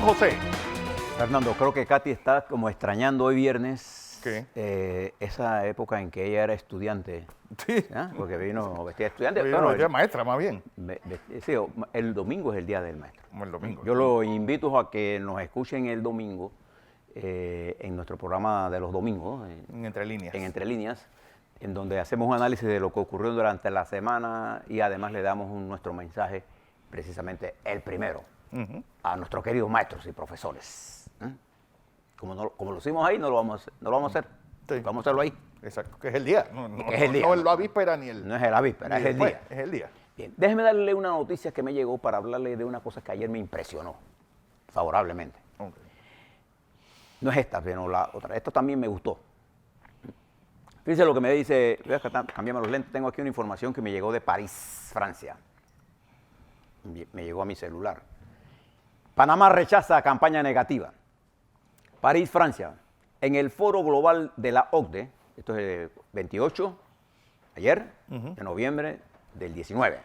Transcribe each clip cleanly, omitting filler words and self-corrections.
José. Fernando, creo que Katy está como extrañando hoy viernes esa época en que ella era estudiante. Sí. ¿Ah? Porque vino vestida de estudiante. Vino Bueno, vestida de maestra, más bien. Sí, el domingo es el Día del Maestro. Como el domingo. Yo lo invito a que nos escuchen el domingo en nuestro programa de los domingos. En Entre Líneas. En Entre Líneas, en donde hacemos un análisis de lo que ocurrió durante la semana y además le damos nuestro mensaje, precisamente el primero, a nuestros queridos maestros y profesores. Como lo hicimos ahí, no lo vamos a hacer. Sí. Vamos a hacerlo ahí. Exacto, que es el día. Es el día. No es la víspera ni el... No es la víspera, es el día. Es el día. Bien, déjeme darle una noticia que me llegó para hablarle de una cosa que ayer me impresionó favorablemente. Okay. No es esta, sino la otra. Esto también me gustó. Fíjense lo que me dice, cambiame los lentes, tengo aquí una información que me llegó de París, Francia. Me llegó a mi celular. Panamá rechaza campaña negativa. París, Francia. En el Foro Global de la OCDE, esto es el 28, ayer, de noviembre del 19.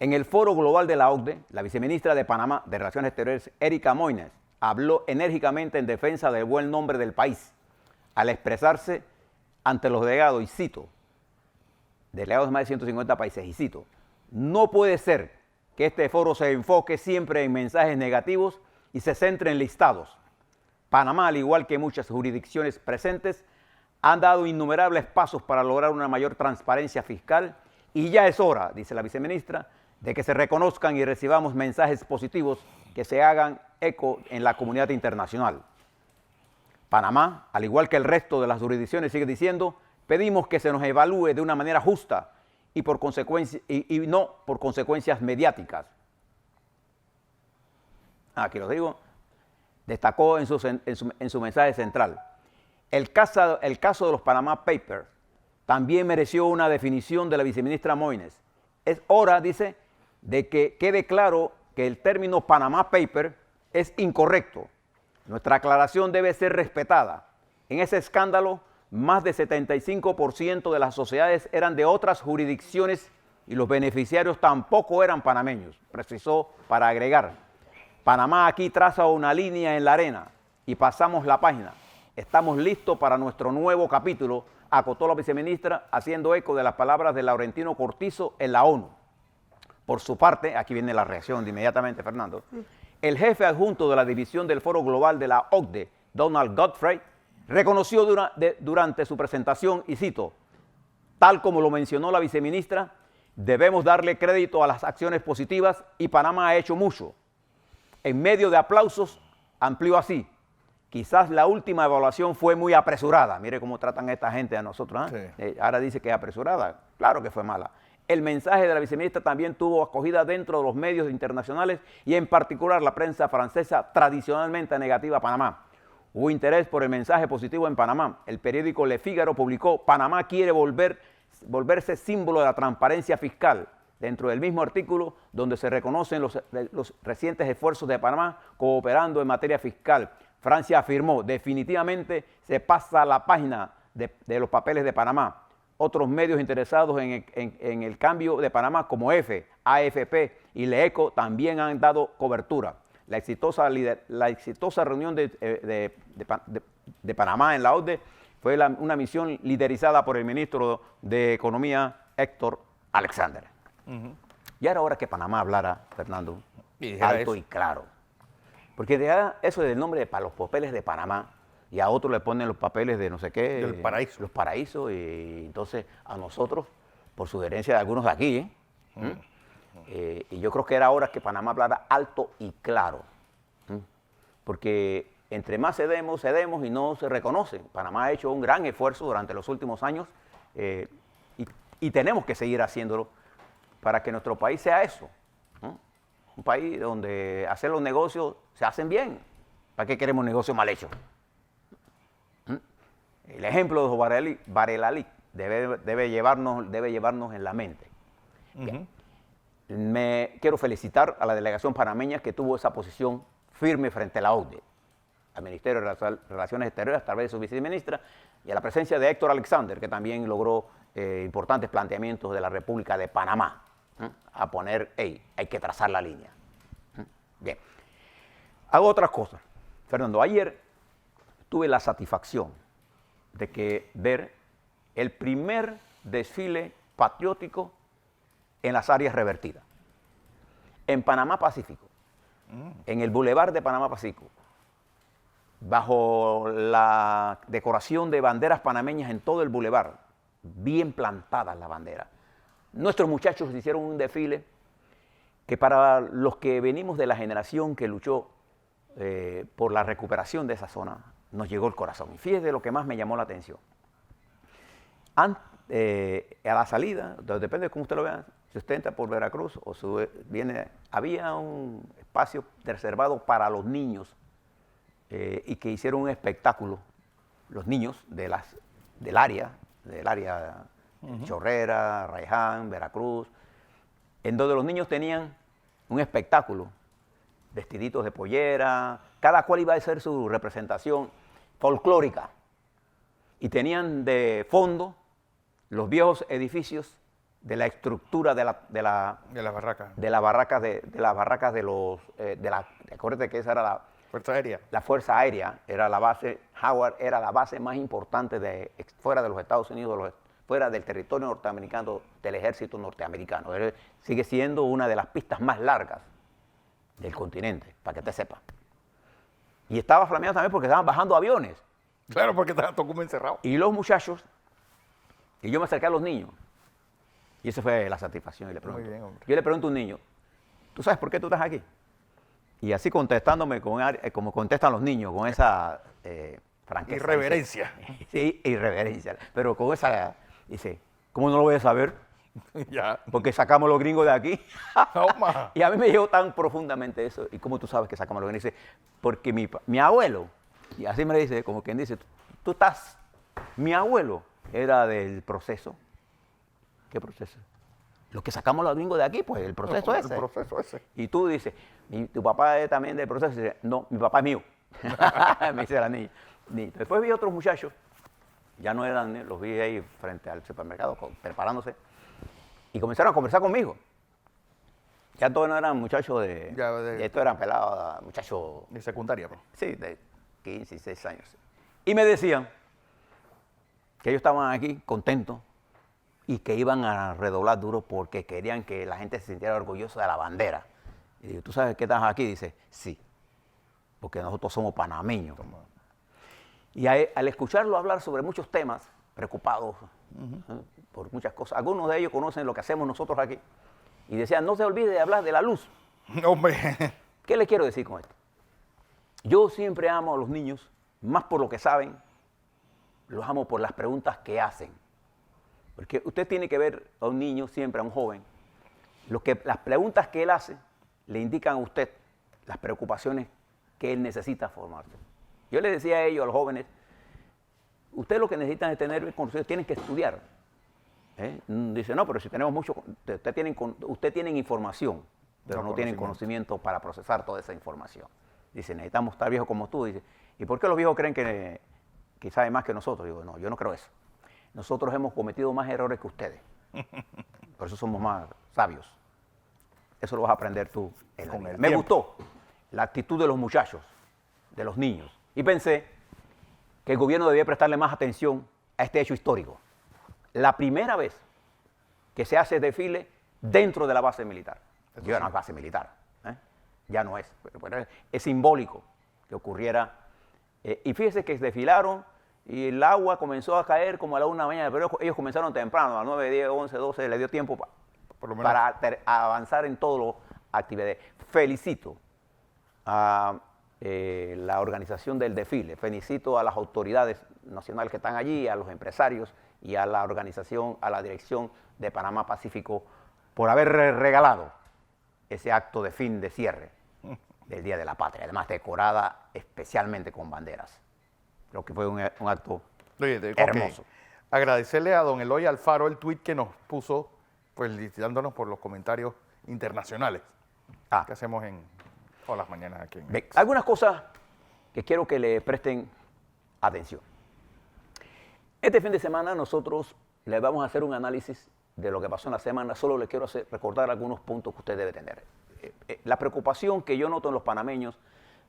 En el Foro Global de la OCDE, la viceministra de Panamá de Relaciones Exteriores, Erika Moines, habló enérgicamente en defensa del buen nombre del país, al expresarse ante los delegados, y cito, delegados de más de 150 países, y cito, no puede ser que este foro se enfoque siempre en mensajes negativos y se centre en listados. Panamá, al igual que muchas jurisdicciones presentes, han dado innumerables pasos para lograr una mayor transparencia fiscal y ya es hora, dice la viceministra, de que se reconozcan y recibamos mensajes positivos que se hagan eco en la comunidad internacional. Panamá, al igual que el resto de las jurisdicciones, sigue diciendo, pedimos que se nos evalúe de una manera justa y, no por consecuencias mediáticas. Aquí lo digo. Destacó en su mensaje central. El caso de los Panama Papers también mereció una definición de la viceministra Moines. Es hora, dice, de que quede claro que el término Panama Paper es incorrecto. Nuestra aclaración debe ser respetada. En ese escándalo, más de 75% de las sociedades eran de otras jurisdicciones y los beneficiarios tampoco eran panameños, precisó para agregar. Panamá aquí traza una línea en la arena y pasamos la página. Estamos listos para nuestro nuevo capítulo, acotó la viceministra, haciendo eco de las palabras de Laurentino Cortizo en la ONU. Por su parte, aquí viene la reacción de inmediatamente, Fernando, el jefe adjunto de la división del Foro Global de la OCDE, Donald Godfrey, reconoció durante su presentación, y cito, tal como lo mencionó la viceministra, debemos darle crédito a las acciones positivas y Panamá ha hecho mucho. En medio de aplausos, amplió así. Quizás la última evaluación fue muy apresurada. Mire cómo tratan a esta gente a nosotros. Sí. Ahora dice que es apresurada. Claro que fue mala. El mensaje de la viceministra también tuvo acogida dentro de los medios internacionales y en particular la prensa francesa tradicionalmente negativa a Panamá. Hubo interés por el mensaje positivo en Panamá. El periódico Le Figaro publicó «Panamá quiere volverse símbolo de la transparencia fiscal». Dentro del mismo artículo, donde se reconocen los recientes esfuerzos de Panamá cooperando en materia fiscal, Francia afirmó, definitivamente se pasa la página de los papeles de Panamá. Otros medios interesados en el cambio de Panamá, como EFE, AFP y LEECO, también han dado cobertura. La exitosa reunión de Panamá en la OCDE fue una misión liderizada por el ministro de Economía, Héctor Alexander. Y era hora que Panamá hablara, Fernando, alto y claro. Porque eso del nombre de los papeles de Panamá, y a otros le ponen los papeles de no sé qué. Del paraíso. Los paraísos, y entonces a nosotros, por sugerencia de algunos de aquí, y yo creo que era hora que Panamá hablara alto y claro. Porque entre más cedemos y no se reconoce. Panamá ha hecho un gran esfuerzo durante los últimos años y tenemos que seguir haciéndolo para que nuestro país sea eso, ¿no? Un país donde hacer los negocios se hacen bien. ¿Para qué queremos negocios mal hechos? El ejemplo de Barelalic debe llevarnos en la mente. Quiero felicitar a la delegación panameña que tuvo esa posición firme frente a la OCDE, al Ministerio de Relaciones Exteriores a través de su viceministra y a la presencia de Héctor Alexander, que también logró importantes planteamientos de la República de Panamá. A poner, hay que trazar la línea. Bien. Hago otras cosas. Fernando, ayer tuve la satisfacción de ver el primer desfile patriótico en las áreas revertidas. En Panamá Pacífico, en el Boulevard de Panamá Pacífico, bajo la decoración de banderas panameñas en todo el boulevard, bien plantadas las banderas. Nuestros muchachos hicieron un desfile que para los que venimos de la generación que luchó por la recuperación de esa zona, nos llegó el corazón. Y fíjese lo que más me llamó la atención. A la salida, depende de cómo usted lo vea, si usted entra por Veracruz o había un espacio reservado para los niños y que hicieron un espectáculo, los niños del área Chorrera, Raiján, Veracruz, en donde los niños tenían un espectáculo, vestiditos de pollera, cada cual iba a hacer su representación folclórica. Y tenían de fondo los viejos edificios de la estructura de las barracas. de las barracas acuérdate que esa era la Fuerza Aérea. La Fuerza Aérea, era la base, Howard era la base más importante fuera de los Estados Unidos, fuera del territorio norteamericano, del ejército norteamericano. Sigue siendo una de las pistas más largas del continente, para que te sepa. Y estaba flameando también porque estaban bajando aviones. Claro, porque estaba todo como encerrado. Y los muchachos, y yo me acerqué a los niños, y esa fue la satisfacción. Y le pregunto, Muy bien, hombre. yo le pregunto a un niño, ¿tú sabes por qué tú estás aquí? Y así contestándome, como contestan los niños, con esa franqueza. Irreverencia. Dice, sí, irreverencia. Pero con esa, dice, ¿cómo no lo voy a saber? Ya. Porque sacamos los gringos de aquí. Toma. Y a mí me llegó tan profundamente eso. ¿Y cómo tú sabes que sacamos los gringos? Dice, porque mi abuelo, y así me dice, como quien dice, mi abuelo era del proceso. ¿Qué proceso? Lo que sacamos los gringos de aquí, pues el proceso ese. El proceso ese. Y tú dices, tu papá es también del proceso. Y dice, no, mi papá es mío. Me dice la niña. Después vi otros muchachos, ya no eran, los vi ahí frente al supermercado preparándose, y comenzaron a conversar conmigo. Ya todos no eran muchachos estos eran pelados, muchachos. De secundaria, pues. Sí, de 15, 16 años. Y me decían que ellos estaban aquí contentos y que iban a redoblar duro porque querían que la gente se sintiera orgullosa de la bandera. Y digo, ¿tú sabes qué estás aquí? Dice, sí, porque nosotros somos panameños. Y al escucharlo hablar sobre muchos temas, preocupados por muchas cosas, algunos de ellos conocen lo que hacemos nosotros aquí, y decían, no se olvide de hablar de la luz. Hombre. ¿Qué le quiero decir con esto? Yo siempre amo a los niños, más por lo que saben, los amo por las preguntas que hacen. Porque usted tiene que ver a un niño, siempre a un joven, las preguntas que él hace le indican a usted las preocupaciones que él necesita formarse. Yo le decía a ellos, a los jóvenes, ustedes lo que necesitan es tener conocimiento, tienen que estudiar. Dice, no, pero si tenemos mucho, usted tienen información, pero no tienen conocimiento para procesar toda esa información. Dice, necesitamos estar viejos como tú. Dice, ¿y por qué los viejos creen que saben más que nosotros? Digo, no, yo no creo eso. Nosotros hemos cometido más errores que ustedes. Por eso somos más sabios. Eso lo vas a aprender tú en la vida. Me gustó la actitud de los muchachos, de los niños. Y pensé que el gobierno debía prestarle más atención a este hecho histórico. La primera vez que se hace desfile dentro de la base militar. Ya no es base militar, ya no es. Pero es simbólico que ocurriera. Y fíjese que desfilaron y el agua comenzó a caer como a la 1 de la mañana, pero ellos comenzaron temprano, a las 9, 10, 11, 12, le dio tiempo para avanzar en todas las actividades. Felicito a la organización del desfile, felicito a las autoridades nacionales que están allí, a los empresarios y a la organización, a la dirección de Panamá Pacífico por haber regalado ese acto de fin de cierre del Día de la Patria, además decorada especialmente con banderas. Creo que fue un acto hermoso. Okay. Agradecerle a don Eloy Alfaro el tuit que nos puso, pues felicitándonos por los comentarios internacionales que hacemos en todas las mañanas aquí en Mex. Algunas cosas que quiero que le presten atención. Este fin de semana nosotros les vamos a hacer un análisis de lo que pasó en la semana. Solo le quiero recordar algunos puntos que usted debe tener. La preocupación que yo noto en los panameños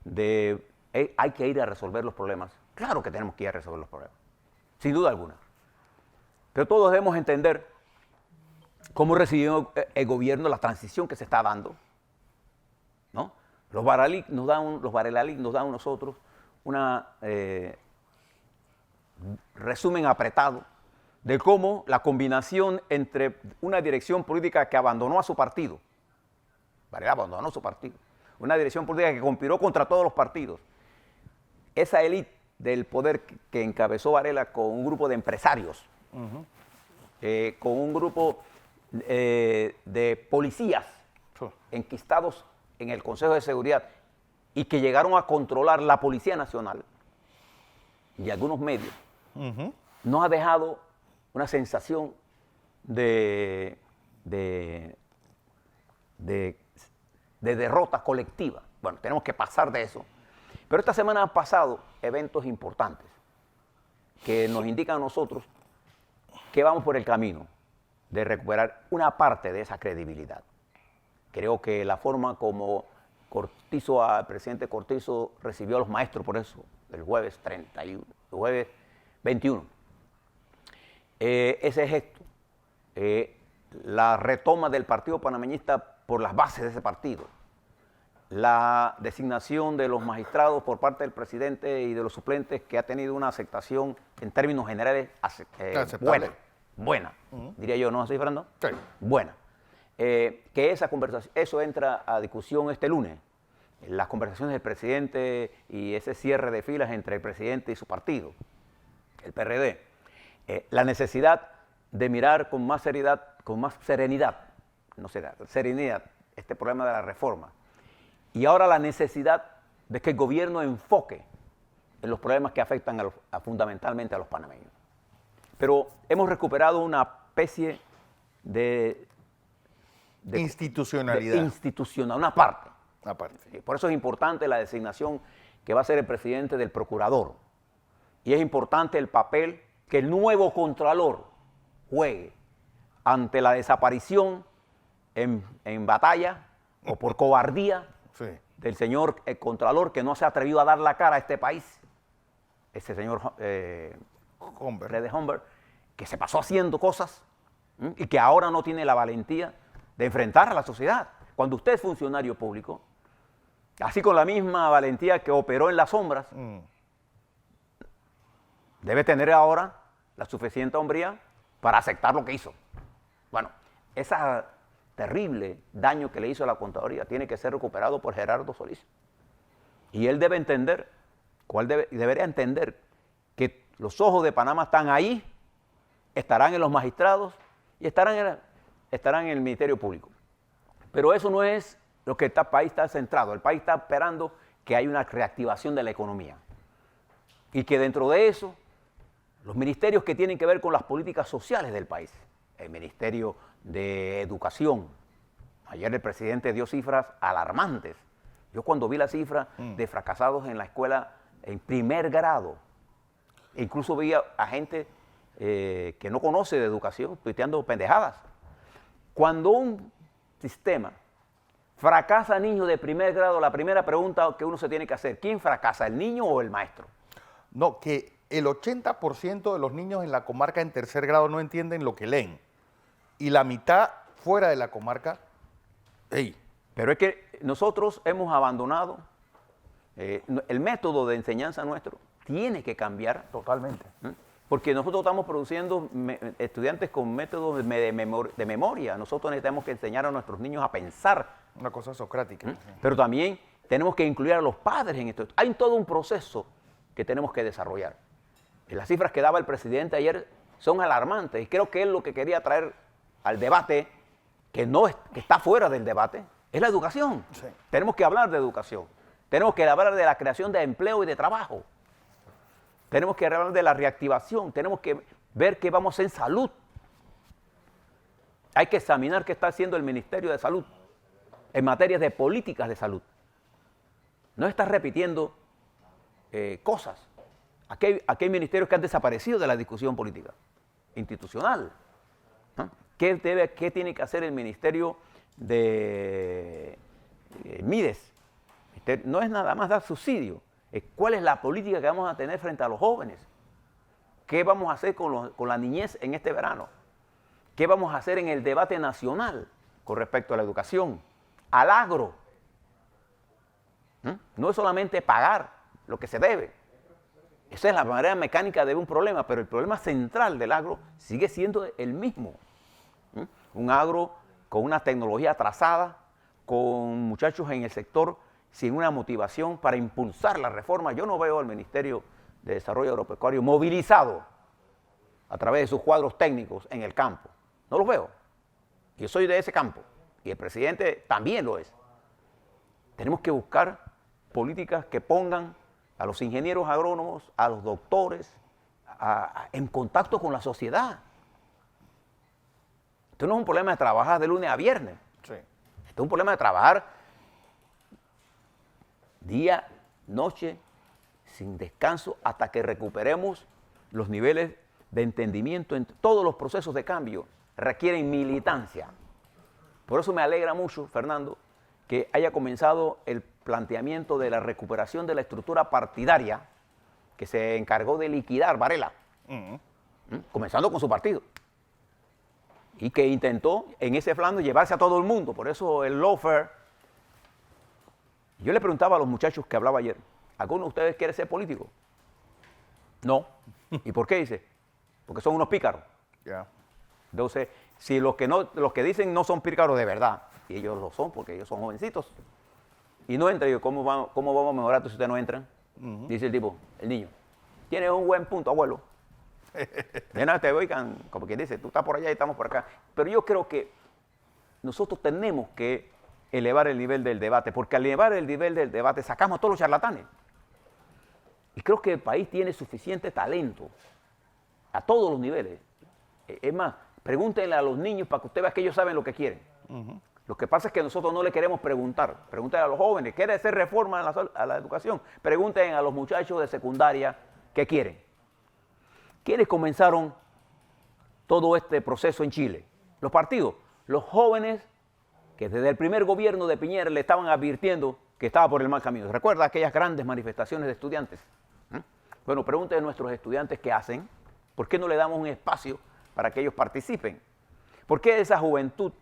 hay que ir a resolver los problemas. Claro que tenemos que ir a resolver los problemas, sin duda alguna. Pero todos debemos entender cómo recibió el gobierno la transición que se está dando, ¿no? Los Barelalic nos dan a nosotros una resumen apretado de cómo la combinación entre una dirección política que abandonó a su partido, Varela abandonó su partido, una dirección política que conspiró contra todos los partidos, esa élite del poder que encabezó Varela con un grupo de empresarios, con un grupo de policías enquistados en el Consejo de Seguridad y que llegaron a controlar la Policía Nacional y algunos medios, nos ha dejado una sensación de derrota colectiva. Bueno, tenemos que pasar de eso. Pero esta semana han pasado eventos importantes que nos indican a nosotros que vamos por el camino de recuperar una parte de esa credibilidad. Creo que la forma como el presidente Cortizo recibió a los maestros, por eso, el jueves 21, ese gesto, la retoma del Partido Panameñista por las bases de ese partido, la designación de los magistrados por parte del presidente y de los suplentes, que ha tenido una aceptación en términos generales buena, diría yo, ¿no así, Fernando? Sí. Buena. Que esa conversación, eso entra a discusión este lunes, las conversaciones del presidente y ese cierre de filas entre el presidente y su partido, el PRD. La necesidad de mirar con más seriedad, con más serenidad este problema de la reforma. Y ahora la necesidad de que el gobierno enfoque en los problemas que afectan fundamentalmente a los panameños. Pero hemos recuperado una especie de institucionalidad. Una parte. Aparte. Por eso es importante la designación que va a ser el presidente del procurador. Y es importante el papel que el nuevo contralor juegue ante la desaparición en batalla o por cobardía del señor contralor, que no se ha atrevido a dar la cara a este país, ese señor Fred Humber, que se pasó haciendo cosas y que ahora no tiene la valentía de enfrentar a la sociedad. Cuando usted es funcionario público, así con la misma valentía que operó en las sombras, debe tener ahora la suficiente hombría para aceptar lo que hizo. Bueno, ese terrible daño que le hizo a la Contraloría tiene que ser recuperado por Gerardo Solís. Y él debe entender, debería entender que los ojos de Panamá están ahí, estarán en los magistrados y estarán en el Ministerio Público. Pero eso no es lo que el país está centrado. El país está esperando que haya una reactivación de la economía. Y que dentro de eso, los ministerios que tienen que ver con las políticas sociales del país, el Ministerio de Educación, ayer el presidente dio cifras alarmantes. Yo cuando vi la cifra de fracasados en la escuela en primer grado, incluso vi a gente que no conoce de educación tuiteando pendejadas. Cuando un sistema fracasa a niños de primer grado, la primera pregunta que uno se tiene que hacer, ¿quién fracasa, el niño o el maestro? No, que el 80% de los niños en la comarca en tercer grado no entienden lo que leen. Y la mitad fuera de la comarca, ¡ey! Pero es que nosotros hemos abandonado el método de enseñanza nuestro, tiene que cambiar. Totalmente. Porque nosotros estamos produciendo estudiantes con métodos de memoria. Nosotros necesitamos que enseñar a nuestros niños a pensar. Una cosa socrática. Pero también tenemos que incluir a los padres en esto. Hay todo un proceso que tenemos que desarrollar. Y las cifras que daba el presidente ayer son alarmantes. Y creo que él lo que quería traer al debate, que está fuera del debate, es la educación. Sí. Tenemos que hablar de educación. Tenemos que hablar de la creación de empleo y de trabajo. Tenemos que hablar de la reactivación. Tenemos que ver qué vamos a hacer en salud. Hay que examinar qué está haciendo el Ministerio de Salud en materia de políticas de salud. No está repitiendo cosas. Aquí hay ministerios que han desaparecido de la discusión política institucional. ¿No? ¿Qué tiene que hacer el Ministerio de Mides? no es nada más dar subsidio, es cuál es la política que vamos a tener frente a los jóvenes. ¿Qué vamos a hacer con la niñez en este verano? ¿Qué vamos a hacer en el debate nacional con respecto a la educación, al agro? No es solamente pagar lo que se debe. Esa es la manera mecánica de un problema, pero el problema central del agro sigue siendo el mismo. Un agro con una tecnología atrasada, con muchachos en el sector sin una motivación para impulsar la reforma. Yo no veo al Ministerio de Desarrollo Agropecuario movilizado a través de sus cuadros técnicos en el campo. No los veo. Yo soy de ese campo y el presidente también lo es. Tenemos que buscar políticas que pongan a los ingenieros agrónomos, a los doctores, en contacto con la sociedad. Esto no es un problema de trabajar de lunes a viernes. Sí. Esto es un problema de trabajar día, noche, sin descanso, hasta que recuperemos los niveles de entendimiento. En todos los procesos de cambio requieren militancia. Por eso me alegra mucho, Fernando, que haya comenzado el planteamiento de la recuperación de la estructura partidaria que se encargó de liquidar Varela, comenzando con su partido, y que intentó en ese plano llevarse a todo el mundo. Por eso el lawfare. Yo le preguntaba a los muchachos que hablaba ayer, ¿alguno de ustedes quiere ser político? No. ¿Y por qué? Dice, porque son unos pícaros. Yeah. Entonces, si los que dicen no son pícaros de verdad, y ellos lo son porque ellos son jovencitos, y no entran, yo, ¿cómo vamos a mejorar si ustedes no entran? Dice el tipo, el niño, tienes un buen punto, abuelo. Ya no te oigan, como quien dice, tú estás por allá y estamos por acá. Pero yo creo que nosotros tenemos que elevar el nivel del debate, porque al elevar el nivel del debate sacamos a todos los charlatanes. Y creo que el país tiene suficiente talento a todos los niveles. Es más, pregúntenle a los niños para que usted vea que ellos saben lo que quieren. Lo que pasa es que nosotros no le queremos preguntar. Pregúntenle a los jóvenes, ¿quiere hacer reforma a la educación? Pregunten a los muchachos de secundaria qué quieren. ¿Quiénes comenzaron todo este proceso en Chile? Los partidos, los jóvenes que desde el primer gobierno de Piñera le estaban advirtiendo que estaba por el mal camino. ¿Recuerda aquellas grandes manifestaciones de estudiantes? Bueno, pregúntenle a nuestros estudiantes qué hacen. ¿Por qué no le damos un espacio para que ellos participen? ¿Por qué esa juventud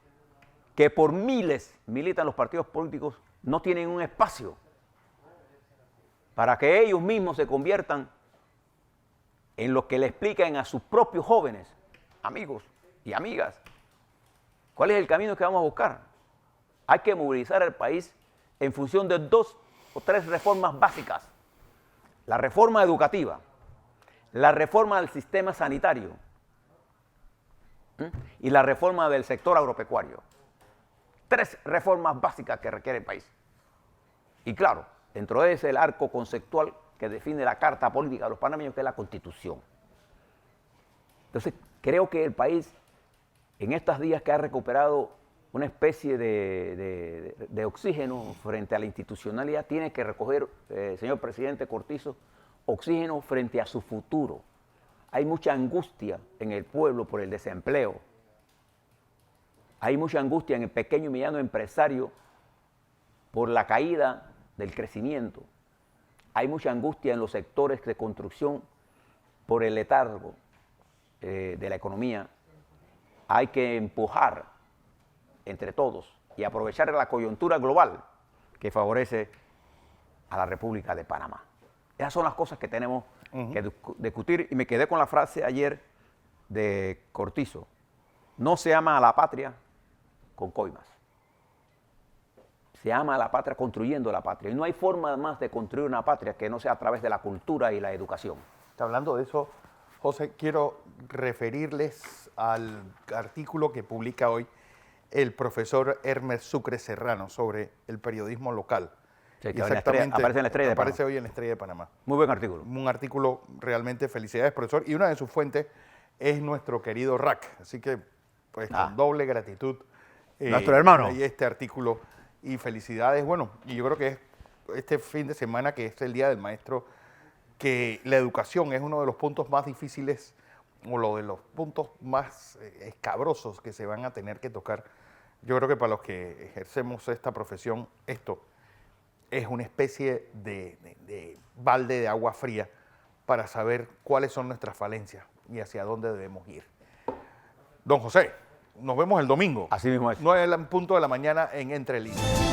que por miles militan los partidos políticos no tienen un espacio para que ellos mismos se conviertan en lo que le explican a sus propios jóvenes, amigos y amigas? ¿Cuál es el camino que vamos a buscar? Hay que movilizar al país en función de 2 o 3 reformas básicas. La reforma educativa, la reforma del sistema sanitario y la reforma del sector agropecuario. 3 reformas básicas que requiere el país. Y claro, dentro de ese el arco conceptual que define la carta política de los panameños, que es la Constitución. Entonces, creo que el país, en estos días que ha recuperado una especie de oxígeno frente a la institucionalidad, tiene que recoger, señor presidente Cortizo, oxígeno frente a su futuro. Hay mucha angustia en el pueblo por el desempleo. Hay mucha angustia en el pequeño y mediano empresario por la caída del crecimiento. Hay mucha angustia en los sectores de construcción por el letargo de la economía. Hay que empujar entre todos y aprovechar la coyuntura global que favorece a la República de Panamá. Esas son las cosas que tenemos que discutir. Y me quedé con la frase ayer de Cortizo: no se ama a la patria con coimas. Se ama a la patria construyendo la patria. Y no hay forma más de construir una patria que no sea a través de la cultura y la educación. Hablando de eso, José, quiero referirles al artículo que publica hoy el profesor Hermes Sucre Serrano sobre el periodismo local. Sí, exactamente, aparece en la Estrella de Panamá. Aparece hoy en la Estrella de Panamá. Muy buen artículo. Un artículo realmente, felicidades, profesor. Y una de sus fuentes es nuestro querido RAC. Así que, pues, con doble gratitud. Nuestro hermano. Y este artículo. Y felicidades. Bueno, y yo creo que es este fin de semana, que es el Día del Maestro, que la educación es uno de los puntos más difíciles o lo de los puntos más escabrosos que se van a tener que tocar. Yo creo que para los que ejercemos esta profesión, esto es una especie de balde de agua fría para saber cuáles son nuestras falencias y hacia dónde debemos ir. Don José, nos vemos el domingo. Así mismo es. 9 en punto de la mañana en Entre Líneas.